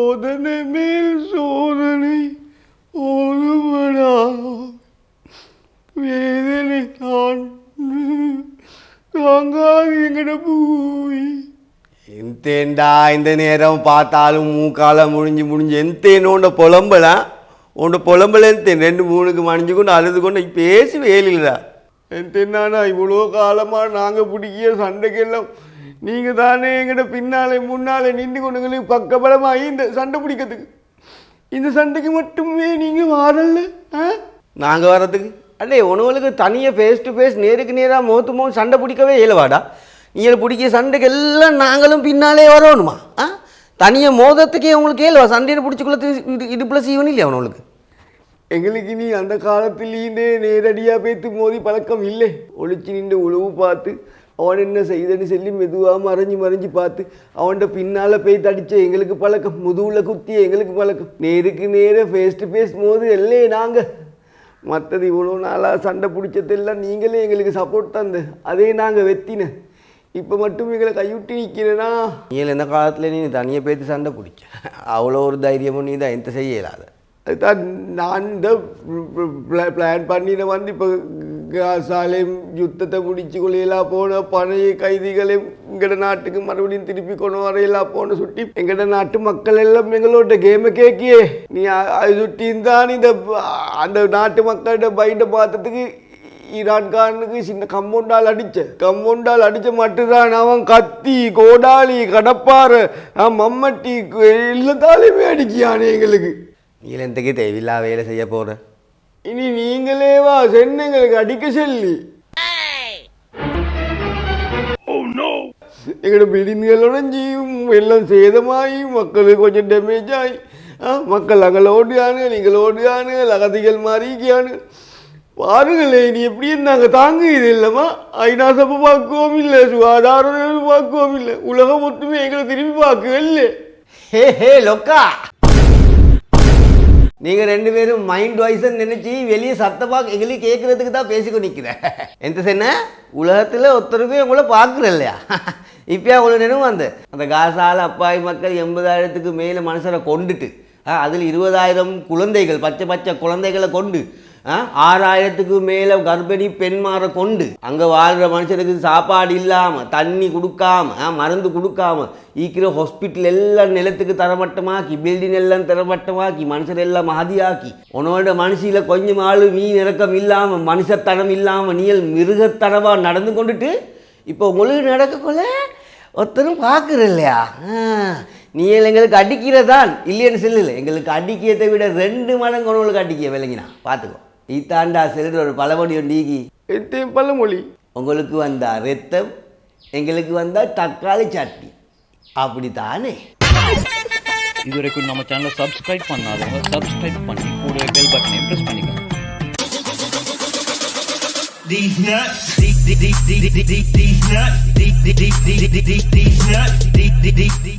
சோதனை மேல் சோதனை ஒருவடா வேதனை தான் தாங்காது எங்கட பூமி. எந்தேண்டா இந்த நேரம் பார்த்தாலும் மூக்கால முடிஞ்சு எந்தேனோண்ட புலம்பலாம் உண்ட புலம்பல எந்தேன் 2-3க்கு மணிஞ்சு கொண்டு அழுது கொண்டு பேசி வேலில்டா. எந்தேன்னா இவ்வளோ காலமாக நாங்கள் பிடிக்கிற சண்டைக்கெல்லாம் நீங்கள் தானே எங்கிட்ட பின்னாலே முன்னாலே நின்று கொண்டுங்களுக்கு பக்கபலமாகி இந்த சண்டை பிடிக்கிறதுக்கு. இந்த சண்டைக்கு மட்டுமே நீங்கள் வரல. நாங்கள் வர்றதுக்கு அடே உணவுகளுக்கு தனியாக ஃபேஸ் டு ஃபேஸ் நேருக்கு நேராக மோத்து சண்டை பிடிக்கவே இயலவாடா. நீங்கள் பிடிக்கிற சண்டைக்கு எல்லாம் நாங்களும் பின்னாலே வரணுமா? தனியாக மோதத்துக்கே உங்களுக்கு ஏழுவா சண்டையை பிடிச்சிக்குள்ள இடுப்பில் சீவன் இல்லையா உணவுகளுக்கு? எங்களுக்கு நீ அந்த காலத்திலேயே நேரடியாக பேத்து மோதி பழக்கம் இல்லை. ஒழிச்சு நின்று உழவு பார்த்து அவன் என்ன செய்தன்னு சொல்லி மெதுவாக மறைஞ்சு பார்த்து அவன்கிட்ட பின்னால் போய் தடித்த எங்களுக்கு பழக்கம். முதுகில் குத்திய எங்களுக்கு பழக்கம். நேருக்கு நேராக ஃபேஸ் டு ஃபேஸ் மோது இல்லையே நாங்கள். மற்றது இவ்வளோ நாளாக சண்டை பிடிச்சதெல்லாம் நீங்களே எங்களுக்கு சப்போர்ட் தந்து அதே நாங்கள் வெத்தின. இப்போ மட்டும் எங்களை கைவிட்டு நிற்கிறேன்னா நீங்கள் எந்த காலத்தில் நீ தனியாக பேத்து சண்டை பிடிச்ச அவ்வளோ ஒரு தைரியமும் நீ தான் எந்த செய்ய இயலாத. அதுதான் நான் இந்த பிளான் பண்ணின வந்து இப்போ காசாலையும் யுத்தத்தை முடிச்சு கொள்ளையெல்லாம் போன பழைய கைதிகளை எங்கட நாட்டுக்கு மறுபடியும் திருப்பி கொண்டு வரையெல்லாம் போன சுட்டி எங்கட நாட்டு மக்கள் எல்லாம் எங்களோட கேமை கேட்கியே நீ அது சுட்டின்தான் இந்த அந்த நாட்டு மக்கள்கிட்ட பைட்டை பார்த்ததுக்கு ஈரான்காரனுக்கு சின்ன கம்பவுண்டால் அடித்த மட்டும்தான் அவன் கத்தி கோடாலி கடப்பாறை மம்மட்டி எல்லாத்தாலையுமே அடிக்கியானே எங்களுக்கு. நீங்கள் எந்தக்கு தேவையில்லா வேலை செய்ய போகிற இனி நீங்களேவா சென்னைங்களுக்கு அடிக்க சொல்லி எங்களோட பில்டிங்களோட ஜீவும் எல்லாம் சேதமாகி மக்களுக்கு கொஞ்சம் டேமேஜ் ஆகி மக்கள் அங்கே ஓடுகானுங்க நீங்கள் ஓடுகானுங்க அகதிகள் மாறிக்கானு பாருங்களே நீ எப்படி நாங்கள் தாங்க இது இல்லைம்மா. ஐநா சபை பார்க்கவும் இல்லை, சுகாதார பார்க்கவும் இல்லை, உலகம் மொத்தமே எங்களை திரும்பி பார்க்கவே இல்லை. ஹே லொக்கா நீங்கள் 2 பேரும் மைண்ட் வாய்ஸ்ன்னு நினச்சி வெளியே சத்தமாக எங்களுக்கு கேட்குறதுக்கு தான் பேசிக்கொண்டு நிற்கிறேன். எந்த சென்ன உலகத்தில் ஒருத்தருமே உங்களை பார்க்குறேன் இல்லையா? இப்போ அவ்வளோ நினைவு அந்த காசால அப்பாவி மக்கள் 80,000க்கு மேலே மனுஷரை கொண்டுட்டு அதில் 20,000 குழந்தைகள் பச்சை குழந்தைகளை கொண்டு 6,000க்கு மேலே கர்ப்பிணி பெண்மாரை கொண்டு அங்கே வாழ்கிற மனுஷனுக்கு சாப்பாடு இல்லாமல் தண்ணி கொடுக்காம மருந்து கொடுக்காம ஈக்கிற ஹாஸ்பிட்டல் எல்லாம் நிலத்துக்கு தரமட்டமாக்கி பில்டிங் எல்லாம் தரமட்டமாக்கி மனுஷர் எல்லாம் மதியாக்கி உன்னோட மனுஷில் கொஞ்சம் ஆள் மீன் இறக்கம் இல்லாமல் மனுஷத்தனம் இல்லாமல் நீள் மிருகத்தனமாக நடந்து கொண்டுட்டு இப்போ உங்களுக்கு நடக்கக்குள்ள ஒருத்தரும் பார்க்குற இல்லையா? நீ எங்களுக்கு அடிக்கிறதான் இல்லைன்னு சொல்லல, எங்களுக்கு அடிக்கிறதை விட 2 மடங்கு உங்களுக்கு அடிக்க விளங்கினா பார்த்துக்கோ. ஈத்தாண்டா செல்ற ஒரு பழமொழி நீக்கி எத்தையும் பழமொழி உங்களுக்கு வந்தா ரத்தம் எங்களுக்கு வந்தா தக்காளி சட்னி அப்படித்தானே. இதுவரைக்கும் நம்ம சேனலை சப்ஸ்கிரைப் பண்ணாதவங்க சப்ஸ்கிரைப் பண்ணி கூட பெல் பட்டனை பிரஸ் பண்ணிக்கோங்க. These nuts, these nuts, these nuts, these nuts, these nuts, these nuts.